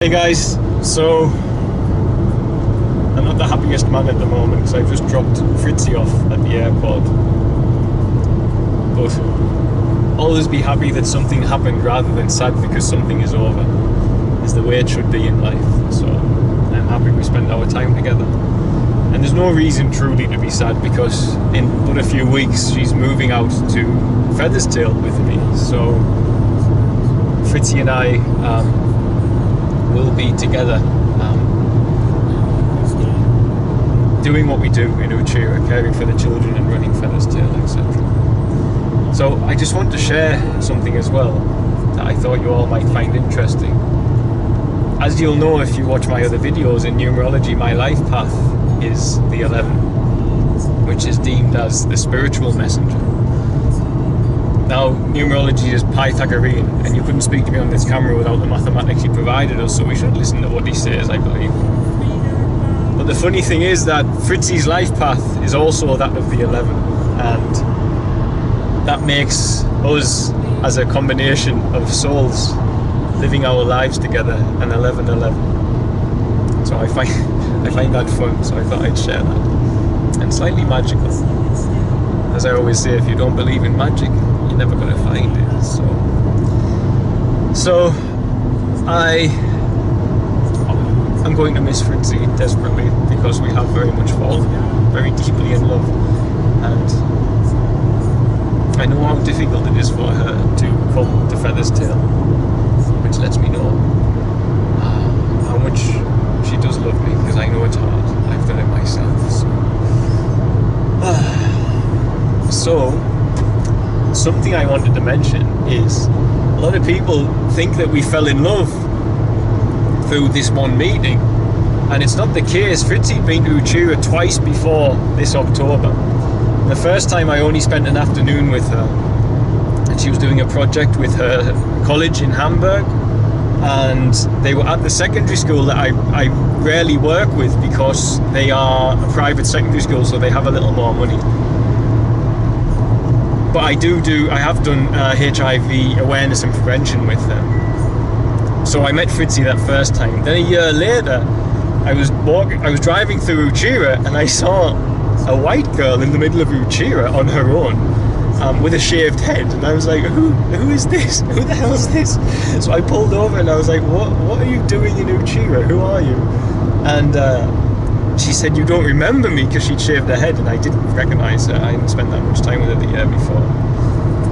Hey guys, so I'm not the happiest man at the moment because I've just dropped Fritzi off at the airport. But always be happy that something happened rather than sad because something is over, is the way it should be in life. So I'm happy we spent our time together. And there's no reason truly to be sad because in but a few weeks she's moving out to Featherstail with me. So Fritzi and I will be together doing what we do in Uchira, caring for the children and running Featherstail, etc. So I just want to share something as well that I thought you all might find interesting. As you'll know if you watch my other videos in numerology, my life path is the 11, which is deemed as the spiritual messenger. Now, numerology is Pythagorean, and you couldn't speak to me on this camera without the mathematics he provided us, so we should listen to what he says, I believe. But the funny thing is that Fritzi's life path is also that of the 11, and that makes us, as a combination of souls living our lives together, an 11-11. So I find that fun, so I thought I'd share that. And slightly magical. As I always say, if you don't believe in magic, you're never going to find it. So I'm going to miss Fritzi desperately because we have very much fallen very deeply in love, and I know how difficult it is for her to come to Featherstail, which lets me know how much she does love me, because I know it's hard. I've done it myself. So something I wanted to mention is a lot of people think that we fell in love through this one meeting, and it's not the case. Fritzi'd been to Uchira twice before this October. The first time I only spent an afternoon with her, and she was doing a project with her college in Hamburg, and they were at the secondary school that I rarely work with because they are a private secondary school, so they have a little more money. But I have done HIV awareness and prevention with them. So I met Fritzi that first time. Then a year later, I was driving through Uchira, and I saw a white girl in the middle of Uchira on her own, with a shaved head, and I was like, who is this? Who the hell is this? So I pulled over and I was like, what are you doing in Uchira? Who are you? And she said, you don't remember me, because she'd shaved her head, and I didn't recognize her. I hadn't spent that much time with her the year before.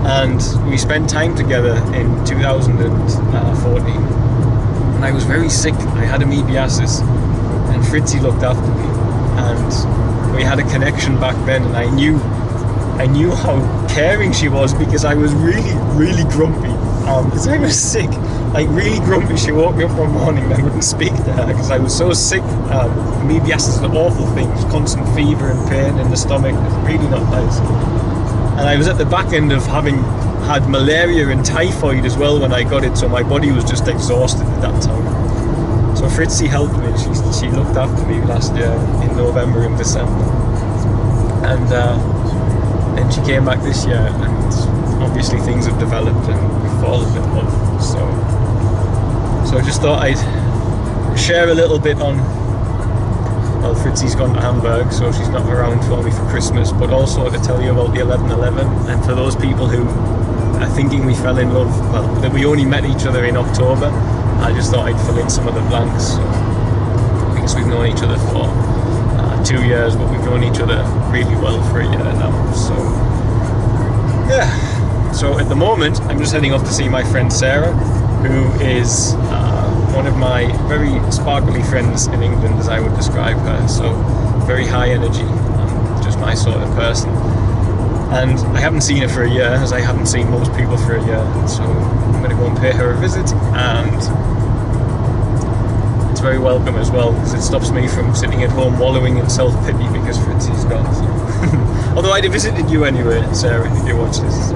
And we spent time together in 2014. And I was very sick. I had amoebiasis, and Fritzi looked after me. And we had a connection back then, and I knew how caring she was, because I was really, really grumpy. Because I was sick, like really grumpy. She woke me up one morning and I wouldn't speak to her because I was so sick. Amoebiasis is an awful thing, constant fever and pain in the stomach. It's really not nice. And I was at the back end of having had malaria and typhoid as well when I got it, so my body was just exhausted at that time. So Fritzi helped me. She looked after me last year in November and December. And then she came back this year, and obviously things have developed and we've fallen in love. So I just thought I'd share a little bit on, well, Fritzi's gone to Hamburg, so she's not around for me for Christmas, but also to tell you about the 11-11, and for those people who are thinking we fell in love, well, that we only met each other in October, I just thought I'd fill in some of the blanks. So, because we've known each other for 2 years, but we've known each other really well for a year now. So yeah. So at the moment, I'm just heading off to see my friend Sarah, who is one of my very sparkly friends in England, as I would describe her. So very high energy, just my sort of person. And I haven't seen her for a year, as I haven't seen most people for a year. So I'm going to go and pay her a visit, and it's very welcome as well, because it stops me from sitting at home wallowing in self-pity because Fritzi's gone. Although I'd have visited you anyway, Sarah, if you watch this.